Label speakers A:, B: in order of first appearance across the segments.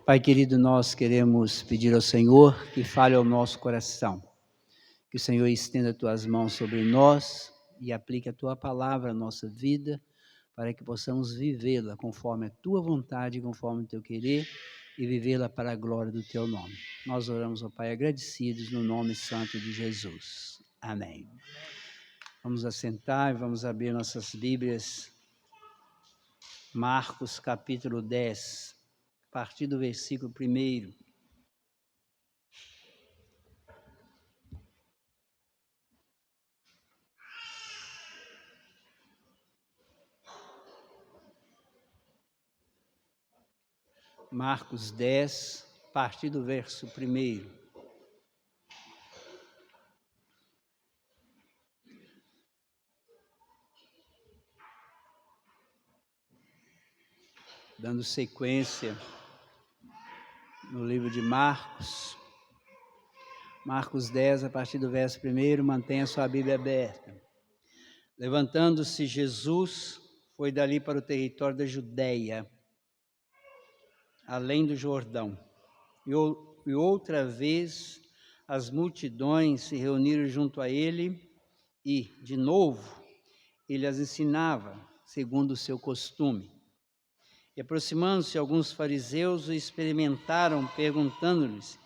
A: Pai querido, nós queremos pedir ao Senhor que fale ao nosso coração, que o Senhor estenda as tuas mãos sobre nós e aplique a tua palavra à nossa vida, para que possamos vivê-la conforme a tua vontade, conforme o teu querer, e vivê-la para a glória do teu nome. Nós oramos ao Pai agradecidos no nome santo de Jesus. Amém. Vamos assentar e vamos abrir nossas Bíblias. Marcos capítulo 10, a partir do versículo 1. Marcos 10, a partir do verso 1. Dando sequência no livro de Marcos. Marcos 10, a partir do verso 1, mantenha sua Bíblia aberta. Levantando-se Jesus, foi dali para o território da Judéia, além do Jordão. E outra vez as multidões se reuniram junto a ele e, de novo, ele as ensinava, segundo o seu costume. E aproximando-se alguns fariseus, o experimentaram, perguntando-lhes: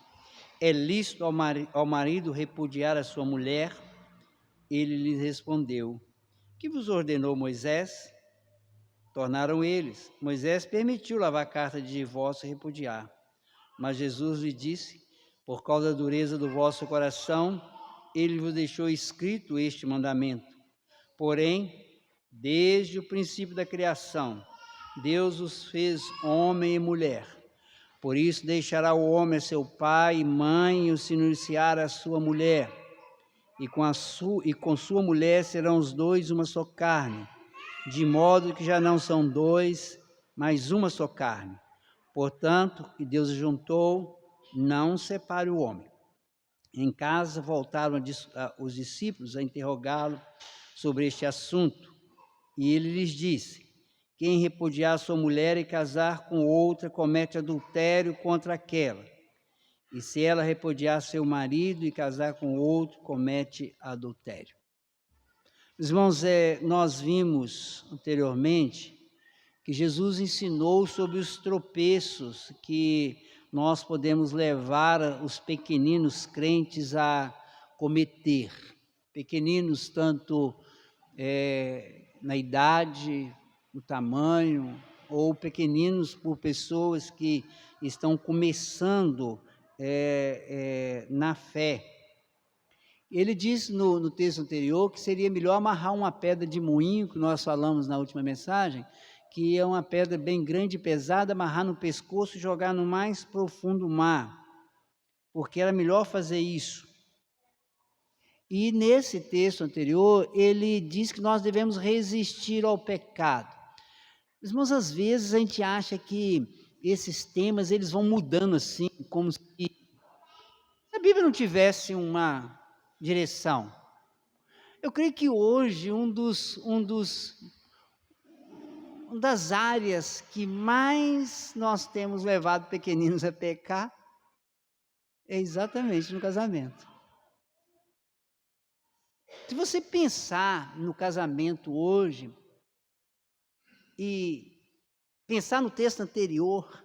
A: é lícito ao marido repudiar a sua mulher? Ele lhes respondeu: que vos ordenou Moisés? Tornaram eles: Moisés permitiu lavar a carta de divórcio e repudiar. Mas Jesus lhe disse: por causa da dureza do vosso coração, ele vos deixou escrito este mandamento. Porém, desde o princípio da criação, Deus os fez homem e mulher. Por isso deixará o homem a seu pai e mãe e se unir à sua mulher. E com sua mulher serão os dois uma só carne. De modo que já não são dois, mas uma só carne. Portanto, que Deus juntou, não separe o homem. Em casa voltaram os discípulos a interrogá-lo sobre este assunto. E ele lhes disse: quem repudiar sua mulher e casar com outra, comete adultério contra aquela. E se ela repudiar seu marido e casar com outro, comete adultério. Irmãos, nós vimos anteriormente que Jesus ensinou sobre os tropeços que nós podemos levar os pequeninos crentes a cometer. Pequeninos tanto na idade, no tamanho, ou pequeninos por pessoas que estão começando na fé. Ele disse no texto anterior que seria melhor amarrar uma pedra de moinho, que nós falamos na última mensagem, que é uma pedra bem grande e pesada, amarrar no pescoço e jogar no mais profundo mar, porque era melhor fazer isso. E nesse texto anterior, ele diz que nós devemos resistir ao pecado. Irmãos, às vezes a gente acha que esses temas eles vão mudando assim, como se a Bíblia não tivesse uma direção. Eu creio que hoje uma das áreas que mais nós temos levado pequeninos a pecar é exatamente no casamento. Se você pensar no casamento hoje e pensar no texto anterior,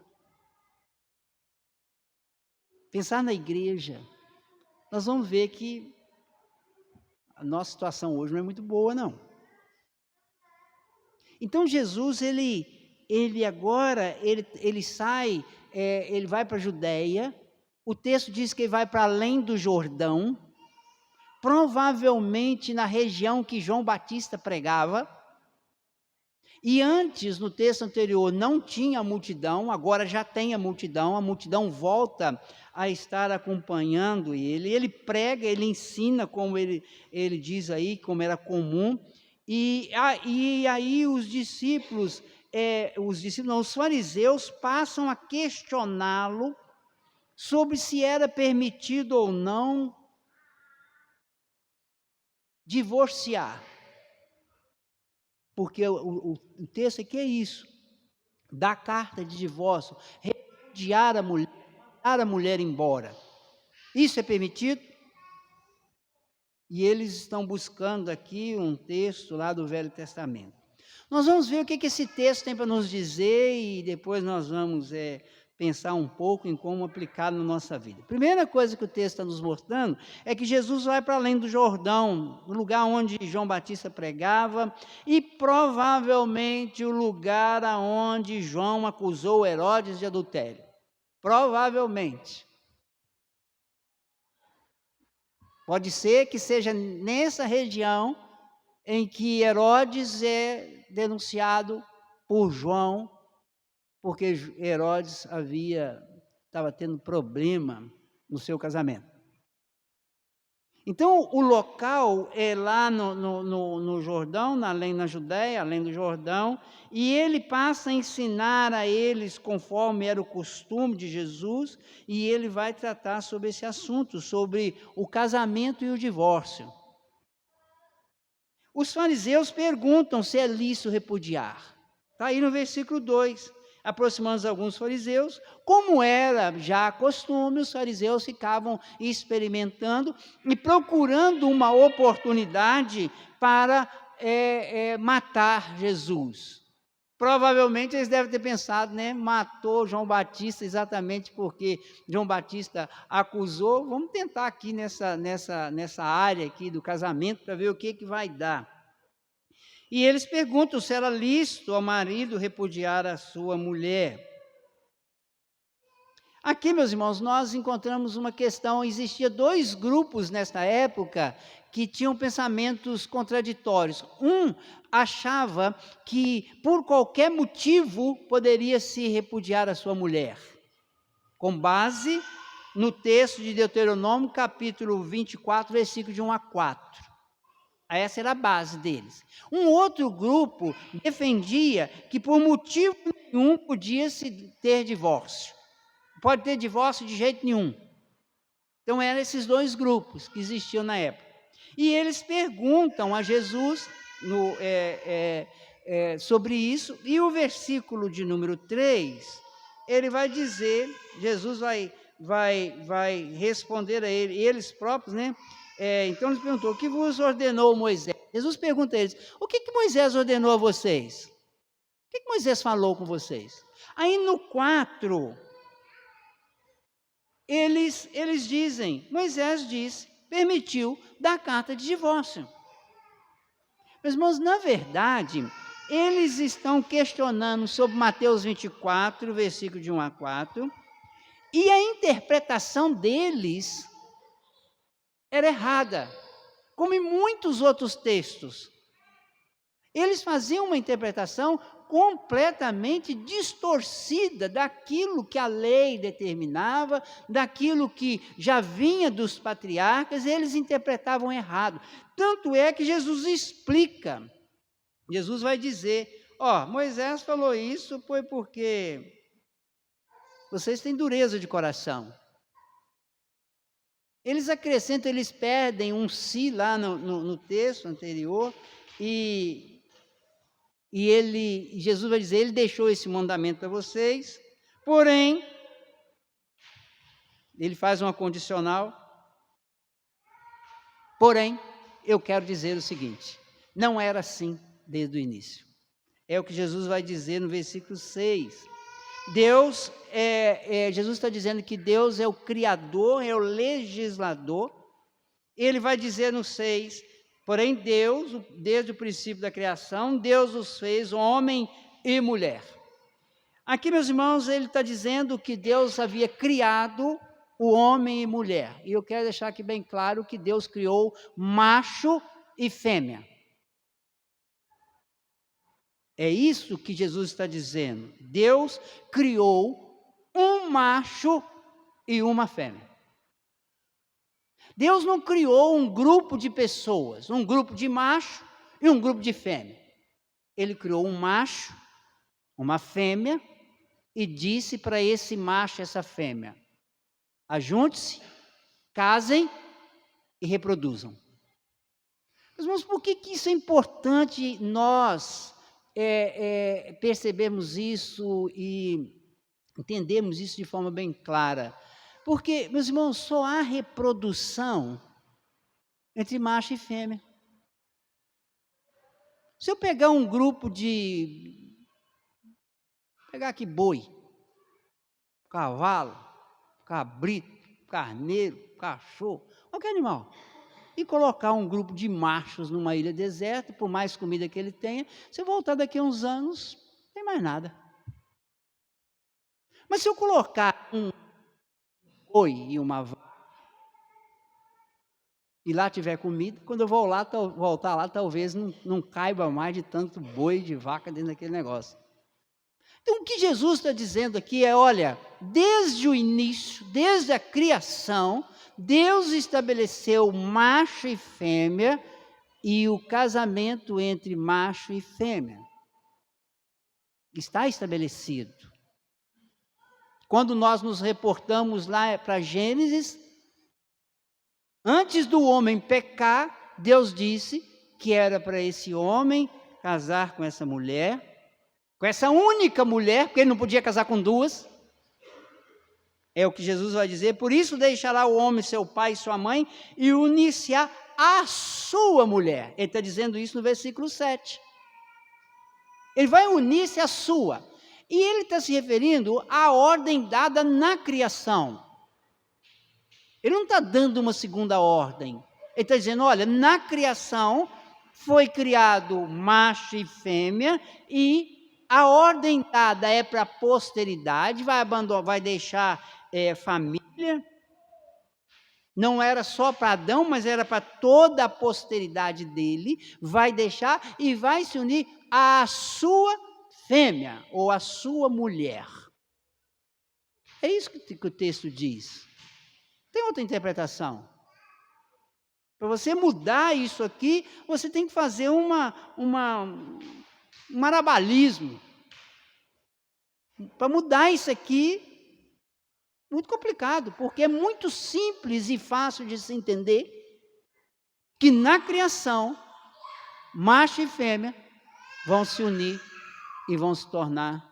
A: pensar na igreja, nós vamos ver que a nossa situação hoje não é muito boa, não. Então Jesus, ele agora sai, ele vai para a Judéia. O texto diz que ele vai para além do Jordão, provavelmente na região que João Batista pregava. E antes, no texto anterior, não tinha multidão, agora já tem a multidão volta a estar acompanhando ele prega, ele ensina, como ele diz aí, como era comum, e aí os fariseus passam a questioná-lo sobre se era permitido ou não divorciar. Porque o texto aqui é isso. dar carta de divórcio, repudiar a mulher, mandar a mulher embora. Isso é permitido? E eles estão buscando aqui um texto lá do Velho Testamento. Nós vamos ver o que esse texto tem para nos dizer e depois nós vamos pensar um pouco em como aplicá-lo na nossa vida. A primeira coisa que o texto está nos mostrando é que Jesus vai para além do Jordão, no lugar onde João Batista pregava e provavelmente o lugar aonde João acusou Herodes de adultério. Provavelmente. Pode ser que seja nessa região em que Herodes é denunciado por João, porque Herodes estava tendo problema no seu casamento. Então, o local é lá no Jordão, na Judéia, além do Jordão, e ele passa a ensinar a eles, conforme era o costume de Jesus, e ele vai tratar sobre esse assunto, sobre o casamento e o divórcio. Os fariseus perguntam se é lícito repudiar. Está aí no versículo 2. Aproximando-se alguns fariseus, como era já costume, os fariseus ficavam experimentando e procurando uma oportunidade para matar Jesus. Provavelmente eles devem ter pensado, matou João Batista exatamente porque João Batista acusou. Vamos tentar aqui nessa área aqui do casamento para ver o que vai dar. E eles perguntam se era lícito ao marido repudiar a sua mulher. Aqui, meus irmãos, nós encontramos uma questão. Existia 2 grupos nesta época que tinham pensamentos contraditórios. Um achava que por qualquer motivo poderia se repudiar a sua mulher, com base no texto de Deuteronômio, capítulo 24, versículo de 1 a 4. Essa era a base deles. Um outro grupo defendia que por motivo nenhum podia-se ter divórcio. Pode ter divórcio de jeito nenhum. Então eram esses 2 grupos que existiam na época. E eles perguntam a Jesus sobre isso, e o versículo de número 3, ele vai dizer, Jesus vai responder a eles próprios, então eles perguntou, o que vos ordenou Moisés? Jesus pergunta a eles, o que Moisés ordenou a vocês? O que Moisés falou com vocês? Aí no 4, eles dizem, Moisés disse, permitiu dar carta de divórcio. Meus irmãos, na verdade, eles estão questionando sobre Mateus 24, versículo de 1 a 4, e a interpretação deles era errada, como em muitos outros textos. Eles faziam uma interpretação completamente distorcida daquilo que a lei determinava, daquilo que já vinha dos patriarcas, eles interpretavam errado. Tanto é que Jesus explica. Jesus vai dizer, Moisés falou isso foi porque vocês têm dureza de coração. Eles acrescentam, eles perdem um si lá no texto anterior, e Jesus vai dizer, ele deixou esse mandamento para vocês, porém, ele faz uma condicional, porém, eu quero dizer o seguinte, não era assim desde o início. É o que Jesus vai dizer no versículo 6. Jesus está dizendo que Deus é o Criador, é o legislador. Ele vai dizer no 6, porém Deus, desde o princípio da criação, Deus os fez homem e mulher. Aqui, meus irmãos, ele está dizendo que Deus havia criado o homem e mulher. E eu quero deixar aqui bem claro que Deus criou macho e fêmea. É isso que Jesus está dizendo. Deus criou um macho e uma fêmea. Deus não criou um grupo de pessoas, um grupo de macho e um grupo de fêmea. Ele criou um macho, uma fêmea, e disse para esse macho e essa fêmea, ajunte-se, casem e reproduzam. Mas por que isso é importante nós percebermos isso e entendermos isso de forma bem clara. Porque, meus irmãos, só há reprodução entre macho e fêmea. Se eu pegar um grupo pegar aqui boi, cavalo, cabrito, carneiro, cachorro, qualquer animal, e colocar um grupo de machos numa ilha deserta, por mais comida que ele tenha, se eu voltar daqui a uns anos, não tem mais nada. Mas se eu colocar um boi e uma vaca, e lá tiver comida, quando eu voltar lá, talvez não caiba mais de tanto boi de vaca dentro daquele negócio. Então, o que Jesus está dizendo aqui é, olha, desde o início, desde a criação, Deus estabeleceu macho e fêmea e o casamento entre macho e fêmea. Está estabelecido. Quando nós nos reportamos lá para Gênesis, antes do homem pecar, Deus disse que era para esse homem casar com essa mulher, com essa única mulher, porque ele não podia casar com duas. É o que Jesus vai dizer, por isso deixará o homem seu pai e sua mãe e unir-se-á à sua mulher. Ele está dizendo isso no versículo 7. Ele vai unir-se à sua. E ele está se referindo à ordem dada na criação. Ele não está dando uma segunda ordem. Ele está dizendo, olha, na criação foi criado macho e fêmea e a ordem dada é para a posteridade, vai deixar família. Não era só para Adão, mas era para toda a posteridade dele. Vai deixar e vai se unir à sua fêmea ou à sua mulher. É isso que o texto diz. Tem outra interpretação. Para você mudar isso aqui, você tem que fazer um marabalismo. Para mudar isso aqui, muito complicado, porque é muito simples e fácil de se entender que na criação, macho e fêmea vão se unir e vão se tornar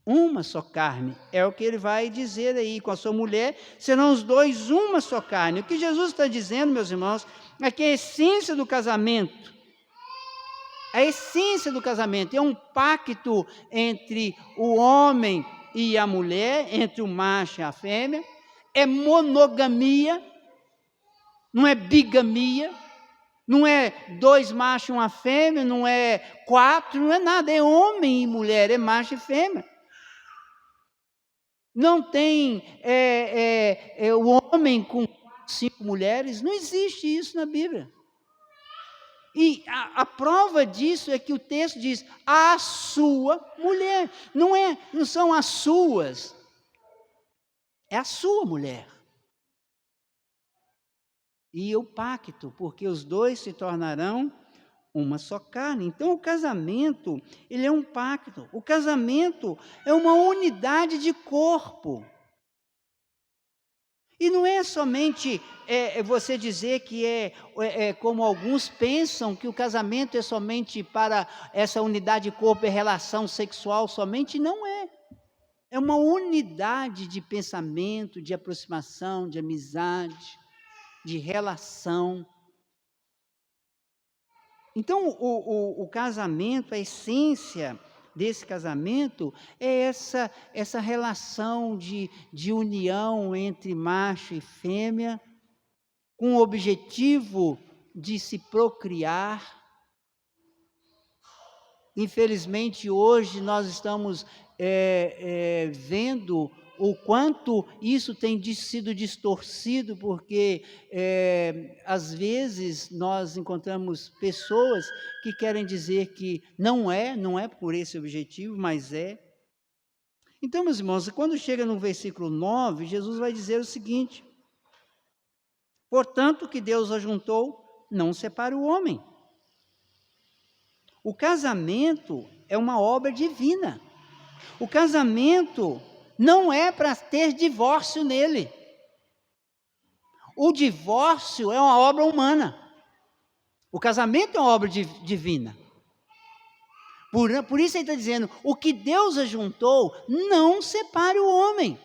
A: uma só carne. É o que ele vai dizer aí, com a sua mulher, serão os dois uma só carne. O que Jesus está dizendo, meus irmãos, é que a essência do casamento, é um pacto entre o homem e a mulher, entre o macho e a fêmea, é monogamia, não é bigamia, não é 2 machos e uma fêmea, não é 4, não é nada, é homem e mulher, é macho e fêmea. Não tem o homem com 5 mulheres, não existe isso na Bíblia. E a prova disso é que o texto diz, a sua mulher. Não são as suas, é a sua mulher. E o pacto, porque os dois se tornarão uma só carne. Então o casamento, ele é um pacto. O casamento é uma unidade de corpo. E não é somente você dizer que como alguns pensam, que o casamento é somente para essa unidade de corpo e relação sexual somente. Não é. É uma unidade de pensamento, de aproximação, de amizade, de relação. Então, o casamento, a essência desse casamento é essa relação de união entre macho e fêmea, com o objetivo de se procriar. Infelizmente, hoje nós estamos vendo o quanto isso tem sido distorcido, porque às vezes nós encontramos pessoas que querem dizer que não é por esse objetivo, mas é. Então, meus irmãos, quando chega no versículo 9, Jesus vai dizer o seguinte: portanto, o que Deus ajuntou, não separe o homem. O casamento é uma obra divina. O casamento não é para ter divórcio nele. O divórcio é uma obra humana. O casamento é uma obra divina. Por isso ele está dizendo, o que Deus ajuntou, não separe o homem.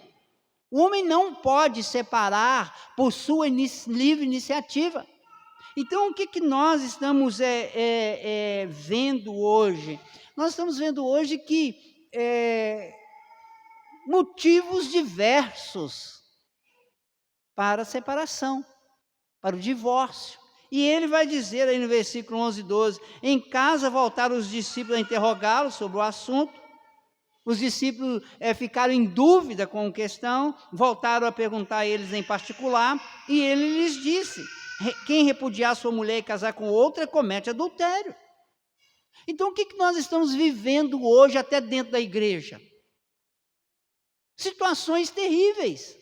A: O homem não pode separar por sua livre iniciativa. Então, o que nós estamos vendo hoje? Nós estamos vendo hoje que motivos diversos para a separação, para o divórcio. E ele vai dizer aí no versículo 11 e 12, em casa voltaram os discípulos a interrogá-lo sobre o assunto. Os discípulos ficaram em dúvida com a questão, voltaram a perguntar a eles em particular, e ele lhes disse, quem repudiar sua mulher e casar com outra, comete adultério. Então, o que nós estamos vivendo hoje até dentro da igreja? Situações terríveis.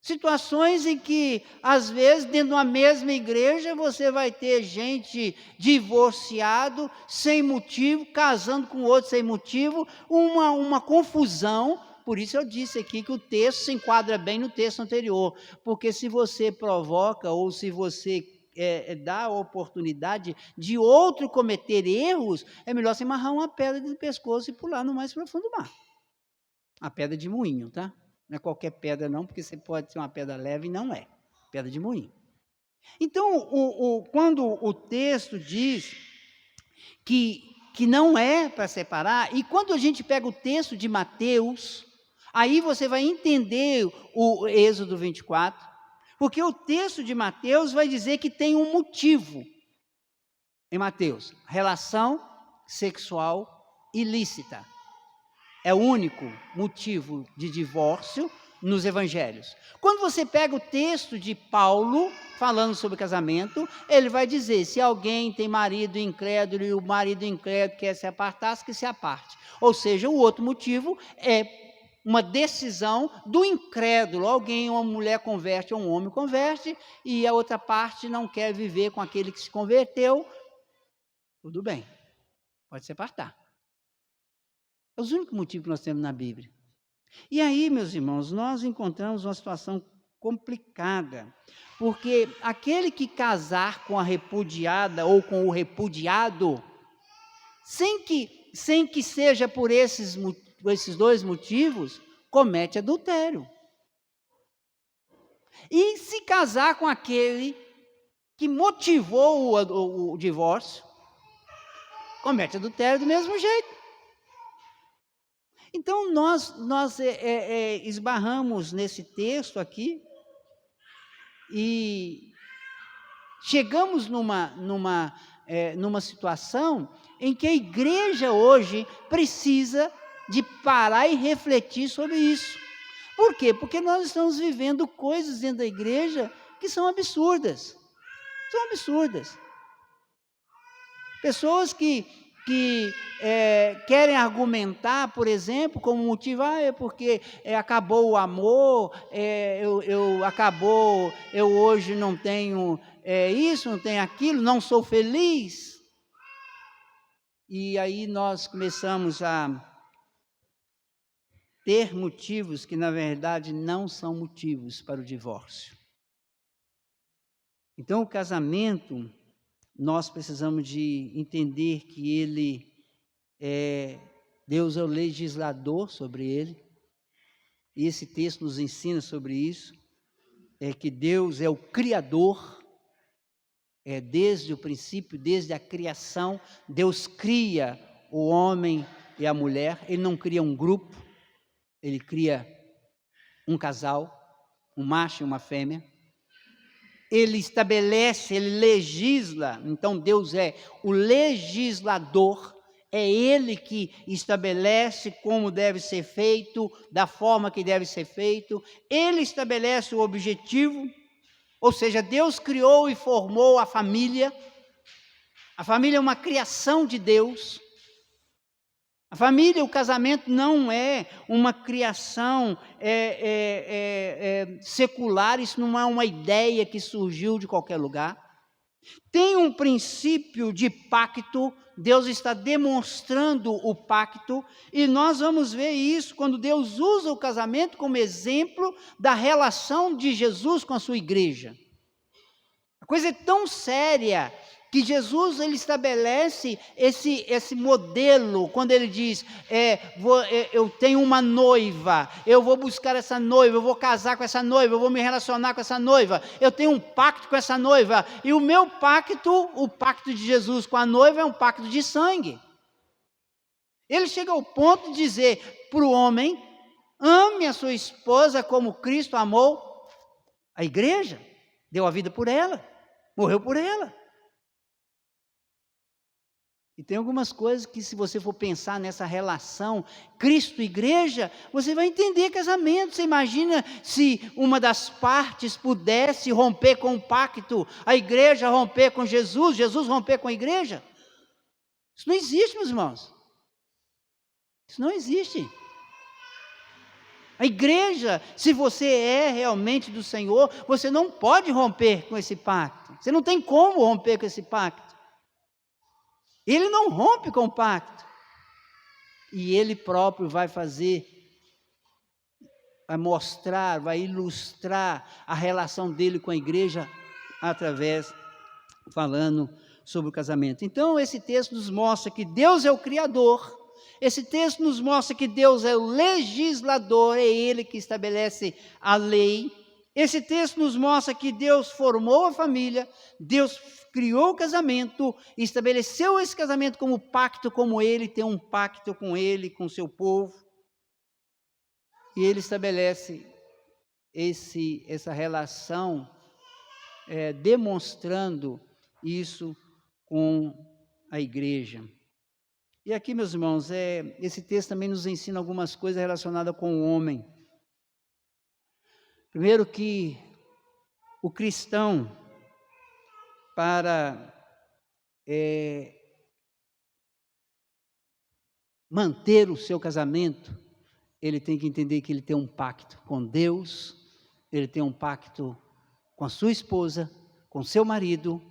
A: Situações em que, às vezes, dentro de uma mesma igreja, você vai ter gente divorciado, sem motivo, casando com outro sem motivo, uma confusão. Por isso eu disse aqui que o texto se enquadra bem no texto anterior, porque se você provoca ou se você dá a oportunidade de outro cometer erros, é melhor você amarrar uma pedra de pescoço e pular no mais profundo do mar. A pedra de moinho, tá? Não é qualquer pedra não, porque você pode ser uma pedra leve e não é. Pedra de moinho. Então, quando o texto diz que não é para separar, e quando a gente pega o texto de Mateus, aí você vai entender o Êxodo 24, porque o texto de Mateus vai dizer que tem um motivo. Em Mateus, relação sexual ilícita. É o único motivo de divórcio nos evangelhos. Quando você pega o texto de Paulo, falando sobre casamento, ele vai dizer, se alguém tem marido incrédulo e o marido incrédulo quer se apartar, que se aparte. Ou seja, o outro motivo é uma decisão do incrédulo. Uma mulher converte, ou um homem converte, e a outra parte não quer viver com aquele que se converteu. Tudo bem, pode se apartar. É os únicos motivos que nós temos na Bíblia. E aí, meus irmãos, nós encontramos uma situação complicada, porque aquele que casar com a repudiada ou com o repudiado, sem que seja por esses dois motivos, comete adultério. E se casar com aquele que motivou o divórcio, comete adultério do mesmo jeito. Então, nós esbarramos nesse texto aqui e chegamos numa situação em que a igreja hoje precisa de parar e refletir sobre isso. Por quê? Porque nós estamos vivendo coisas dentro da igreja que são absurdas. São absurdas. Pessoas que querem argumentar, por exemplo, como motivo, é porque acabou o amor, eu hoje não tenho isso, não tenho aquilo, não sou feliz. E aí nós começamos a ter motivos que, na verdade, não são motivos para o divórcio. Então, o casamento, nós precisamos de entender que Deus é o legislador sobre ele, e esse texto nos ensina sobre isso, que Deus é o Criador, desde o princípio, desde a criação, Deus cria o homem e a mulher, Ele não cria um grupo, Ele cria um casal, um macho e uma fêmea, Ele estabelece, Ele legisla. Então Deus é o legislador, é Ele que estabelece como deve ser feito, da forma que deve ser feito, Ele estabelece o objetivo, ou seja, Deus criou e formou a família é uma criação de Deus. A família, o casamento não é uma criação secular, isso não é uma ideia que surgiu de qualquer lugar. Tem um princípio de pacto, Deus está demonstrando o pacto, e nós vamos ver isso quando Deus usa o casamento como exemplo da relação de Jesus com a sua igreja. A coisa é tão séria que Jesus ele estabelece esse modelo, quando ele diz, eu tenho uma noiva, eu vou buscar essa noiva, eu vou casar com essa noiva, eu vou me relacionar com essa noiva, eu tenho um pacto com essa noiva, e o meu pacto, o pacto de Jesus com a noiva é um pacto de sangue. Ele chega ao ponto de dizer para o homem, ame a sua esposa como Cristo amou a igreja, deu a vida por ela, morreu por ela. E tem algumas coisas que, se você for pensar nessa relação Cristo-igreja, você vai entender casamento. Você imagina se uma das partes pudesse romper com o pacto, a igreja romper com Jesus, Jesus romper com a igreja? Isso não existe, meus irmãos. Isso não existe. A igreja, se você é realmente do Senhor, você não pode romper com esse pacto. Você não tem como romper com esse pacto. Ele não rompe com o pacto. E ele próprio vai fazer, vai mostrar, vai ilustrar a relação dele com a igreja falando sobre o casamento. Então, esse texto nos mostra que Deus é o Criador. Esse texto nos mostra que Deus é o legislador, é Ele que estabelece a lei. Esse texto nos mostra que Deus formou a família, Deus criou o casamento, estabeleceu esse casamento como pacto, como Ele tem um pacto com Ele, com o seu povo. E Ele estabelece essa relação, demonstrando isso com a igreja. E aqui, meus irmãos, esse texto também nos ensina algumas coisas relacionadas com o homem. Primeiro que o cristão, para manter o seu casamento, ele tem que entender que ele tem um pacto com Deus, ele tem um pacto com a sua esposa, com seu marido.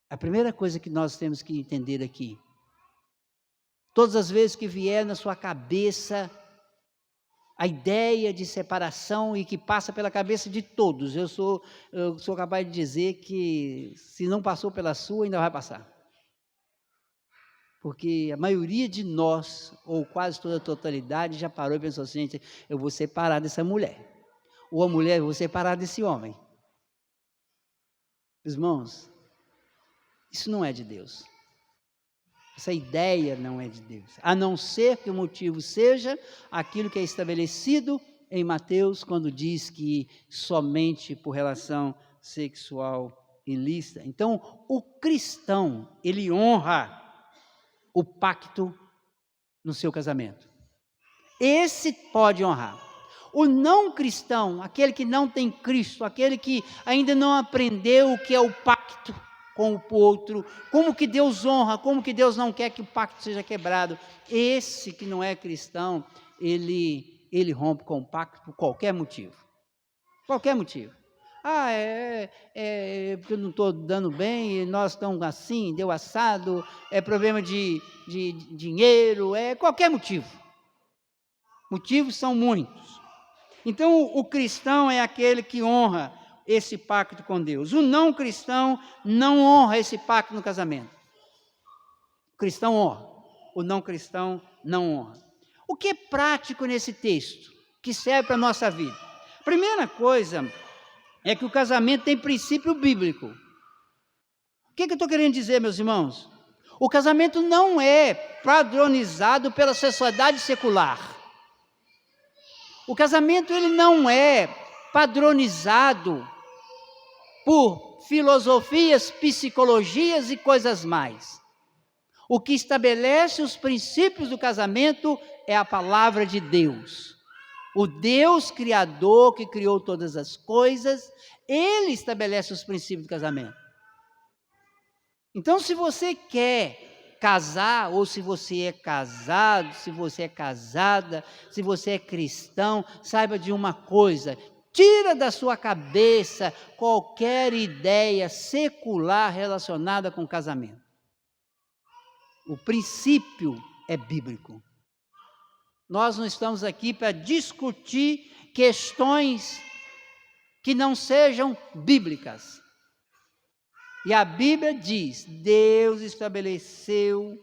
A: A primeira coisa que nós temos que entender aqui, todas as vezes que vier na sua cabeça a ideia de separação, e que passa pela cabeça de todos, eu sou capaz de dizer que, se não passou pela sua, ainda vai passar. Porque a maioria de nós, ou quase toda a totalidade, já parou e pensou assim, eu vou separar dessa mulher, ou a mulher, eu vou separar desse homem. Irmãos, isso não é de Deus. Essa ideia não é de Deus, a não ser que o motivo seja aquilo que é estabelecido em Mateus, quando diz que somente por relação sexual ilícita. Então, o cristão, ele honra o pacto no seu casamento. Esse pode honrar. O não cristão, aquele que não tem Cristo, aquele que ainda não aprendeu o que é o pacto com o outro, como que Deus honra, como que Deus não quer que o pacto seja quebrado. Esse que não é cristão, ele rompe com o pacto por qualquer motivo. Qualquer motivo. Porque eu não estou dando bem, nós estamos assim, deu assado, é problema de dinheiro, qualquer motivo. Motivos são muitos. Então, o cristão é aquele que honra esse pacto com Deus. O não cristão não honra esse pacto no casamento. O cristão honra, o não cristão não honra. O que é prático nesse texto, que serve para a nossa vida? Primeira coisa é que o casamento tem princípio bíblico. O que eu estou querendo dizer, meus irmãos? O casamento não é padronizado pela sociedade secular. O casamento ele não é padronizado por filosofias, psicologias e coisas mais. O que estabelece os princípios do casamento é a palavra de Deus. O Deus Criador que criou todas as coisas, Ele estabelece os princípios do casamento. Então, se você quer casar, ou se você é casado, se você é casada, se você é cristão, saiba de uma coisa: tira da sua cabeça qualquer ideia secular relacionada com casamento. O princípio é bíblico. Nós não estamos aqui para discutir questões que não sejam bíblicas. E a Bíblia diz, Deus estabeleceu,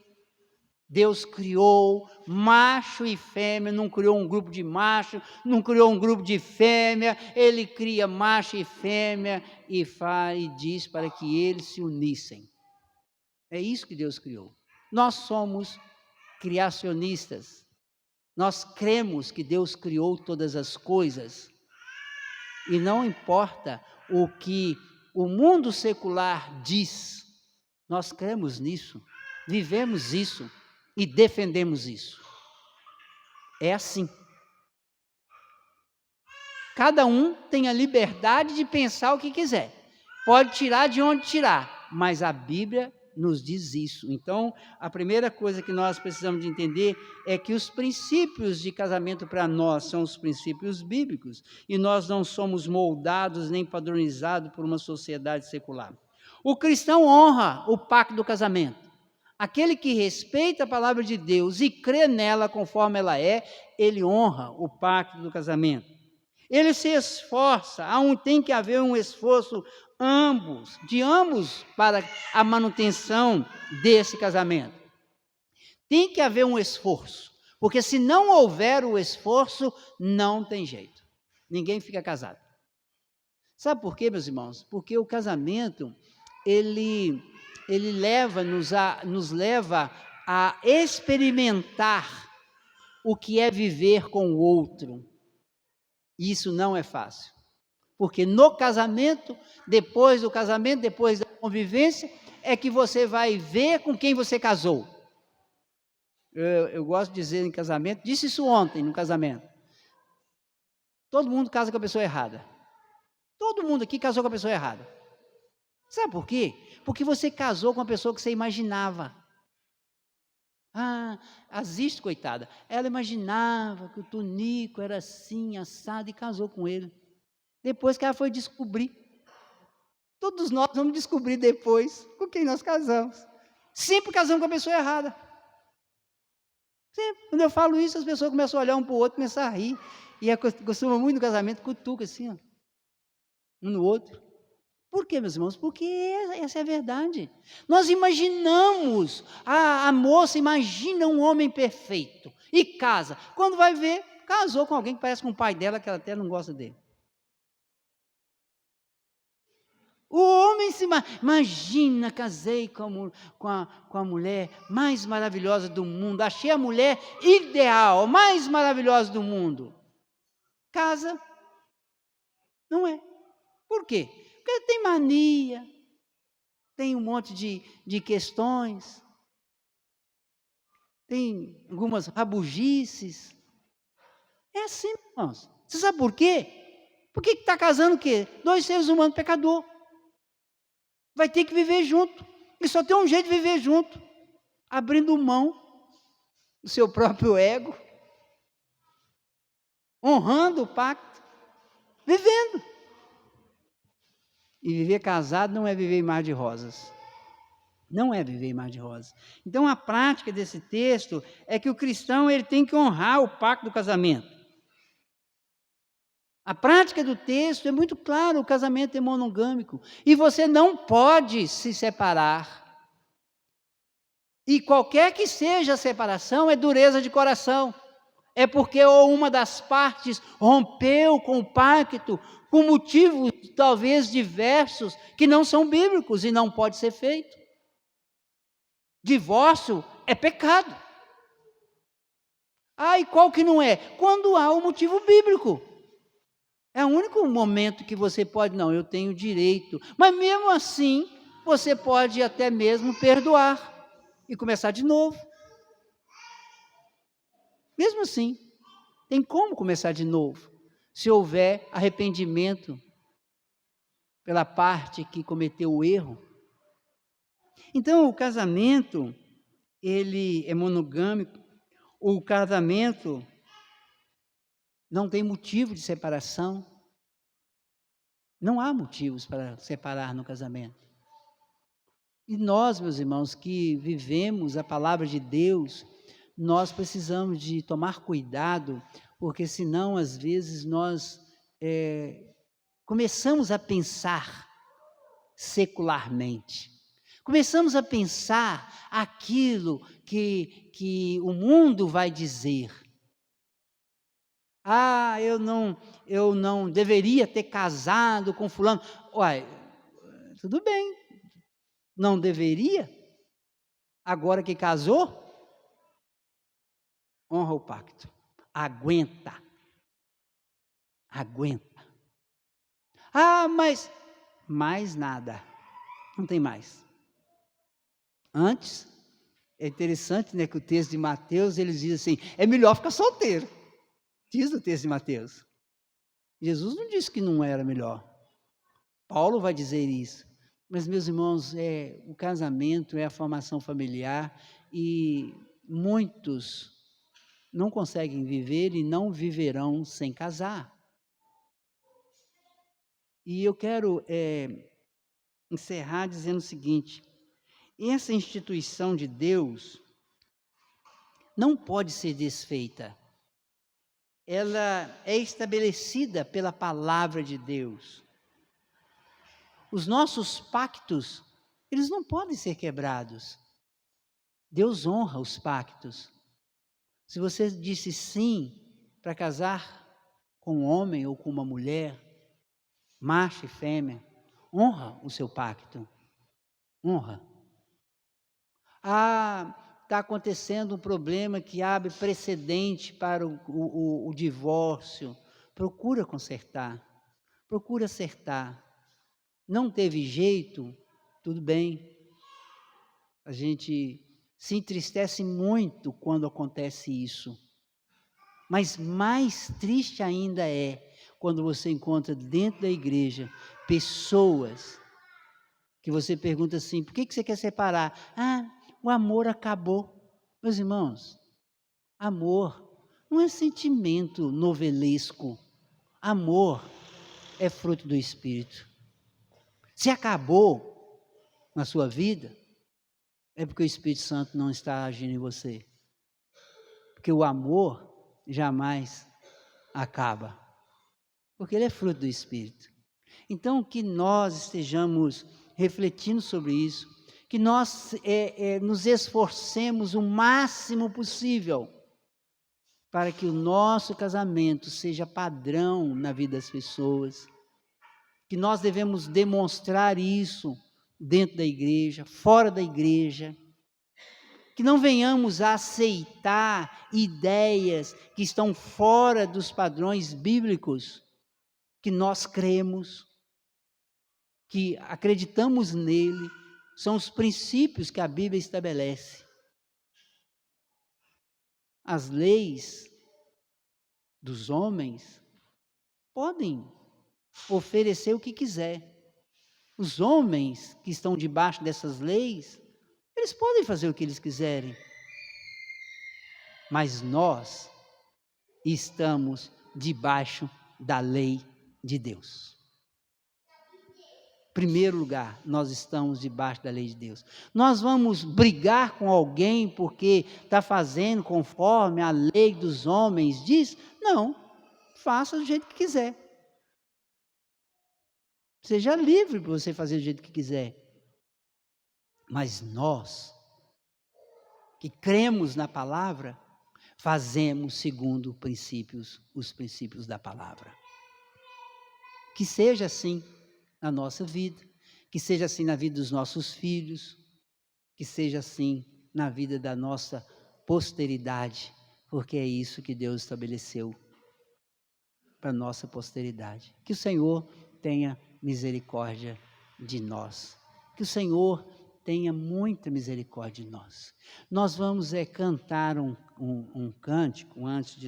A: Deus criou macho e fêmea, não criou um grupo de macho, não criou um grupo de fêmea, Ele cria macho e fêmea e diz para que eles se unissem. É isso que Deus criou. Nós somos criacionistas. Nós cremos que Deus criou todas as coisas. E não importa o que o mundo secular diz, nós cremos nisso, vivemos isso e defendemos isso. É assim. Cada um tem a liberdade de pensar o que quiser. Pode tirar de onde tirar, mas a Bíblia nos diz isso. Então, a primeira coisa que nós precisamos de entender é que os princípios de casamento para nós são os princípios bíblicos e nós não somos moldados nem padronizados por uma sociedade secular. O cristão honra o pacto do casamento. Aquele que respeita a palavra de Deus e crê nela conforme ela é, ele honra o pacto do casamento. Ele se esforça, tem que haver um esforço de ambos para a manutenção desse casamento. Tem que haver um esforço, porque se não houver o esforço, não tem jeito. Ninguém fica casado. Sabe por quê, meus irmãos? Porque o casamento, ele nos leva a experimentar o que é viver com o outro. E isso não é fácil, porque no casamento, depois do casamento, depois da convivência, é que você vai ver com quem você casou. Eu gosto de dizer em casamento, disse isso ontem no casamento, todo mundo casa com a pessoa errada. Todo mundo aqui casou com a pessoa errada. Sabe por quê? Porque você casou com a pessoa que você imaginava. A Ziz, coitada, ela imaginava que o Tonico era assim, assado, e casou com ele. Depois que ela foi descobrir. Todos nós vamos descobrir depois com quem nós casamos. Sempre casamos com a pessoa errada. Sempre. Quando eu falo isso, as pessoas começam a olhar um para o outro, começam a rir. E costuma muito no casamento, cutuca assim, ó, um no outro. Por quê, meus irmãos? Porque essa é a verdade. Nós imaginamos, a moça imagina um homem perfeito e casa. Quando vai ver, casou com alguém que parece com o pai dela, que ela até não gosta dele. O homem se imagina, casei com a mulher mais maravilhosa do mundo, achei a mulher ideal, mais maravilhosa do mundo. Casa, não é. Por quê? Porque tem mania, tem um monte de questões, tem algumas rabugices. É assim, irmãos. Você sabe por quê? Por que está casando o quê? 2 seres humanos pecador. Vai ter que viver junto. E só tem um jeito de viver junto. Abrindo mão do seu próprio ego. Honrando o pacto. Vivendo. E viver casado não é viver em mar de rosas. Não é viver em mar de rosas. Então, a prática desse texto é que o cristão ele tem que honrar o pacto do casamento. A prática do texto é muito clara, o casamento é monogâmico. E você não pode se separar. E qualquer que seja a separação, é dureza de coração. É porque ou uma das partes rompeu com o pacto, com motivos talvez diversos, que não são bíblicos e não pode ser feito. Divórcio é pecado. E qual que não é? Quando há um motivo bíblico. É o único momento que você pode, não, eu tenho direito. Mas mesmo assim, você pode até mesmo perdoar e começar de novo. Mesmo assim, tem como começar de novo, se houver arrependimento pela parte que cometeu o erro. Então, o casamento, ele é monogâmico. O casamento não tem motivo de separação. Não há motivos para separar no casamento. E nós, meus irmãos, que vivemos a palavra de Deus, nós precisamos de tomar cuidado, porque senão, às vezes, nós começamos a pensar secularmente. Começamos a pensar aquilo que o mundo vai dizer. Ah, eu não deveria ter casado com fulano. Uai, tudo bem, não deveria? Agora que casou, honra o pacto. Aguenta. Ah, mas mais nada. Não tem mais. Antes, é interessante, né, que o texto de Mateus, eles dizem assim, é melhor ficar solteiro. Diz o texto de Mateus. Jesus não disse que não era melhor. Paulo vai dizer isso. Mas, meus irmãos, o casamento é a formação familiar e muitos não conseguem viver e não viverão sem casar. E eu quero encerrar dizendo o seguinte, essa instituição de Deus não pode ser desfeita. Ela é estabelecida pela palavra de Deus. Os nossos pactos, eles não podem ser quebrados. Deus honra os pactos. Se você disse sim para casar com um homem ou com uma mulher, macho e fêmea, honra o seu pacto. Honra. Ah, está acontecendo um problema que abre precedente para o divórcio. Procura consertar. Procura acertar. Não teve jeito, tudo bem. A gente se entristece muito quando acontece isso. Mas mais triste ainda é quando você encontra dentro da igreja pessoas que você pergunta assim, por que você quer separar? Ah, o amor acabou. Meus irmãos, amor não é sentimento novelesco. Amor é fruto do Espírito. Se acabou na sua vida, é porque o Espírito Santo não está agindo em você. Porque o amor jamais acaba. Porque ele é fruto do Espírito. Então, que nós estejamos refletindo sobre isso, que nós nos esforcemos o máximo possível para que o nosso casamento seja padrão na vida das pessoas, que nós devemos demonstrar isso dentro da igreja, fora da igreja, que não venhamos a aceitar ideias que estão fora dos padrões bíblicos, que nós cremos, que acreditamos nele, são os princípios que a Bíblia estabelece. As leis dos homens podem oferecer o que quiser. Os homens que estão debaixo dessas leis, eles podem fazer o que eles quiserem. Mas nós estamos debaixo da lei de Deus. Em primeiro lugar, nós estamos debaixo da lei de Deus. Nós vamos brigar com alguém porque está fazendo conforme a lei dos homens diz? Não, faça do jeito que quiser. Seja livre para você fazer do jeito que quiser. Mas nós, que cremos na palavra, fazemos segundo os princípios da palavra. Que seja assim na nossa vida, que seja assim na vida dos nossos filhos, que seja assim na vida da nossa posteridade, porque é isso que Deus estabeleceu para a nossa posteridade. Que o Senhor tenha misericórdia de nós, que o Senhor tenha muita misericórdia de nós. Nós vamos cantar um cântico antes de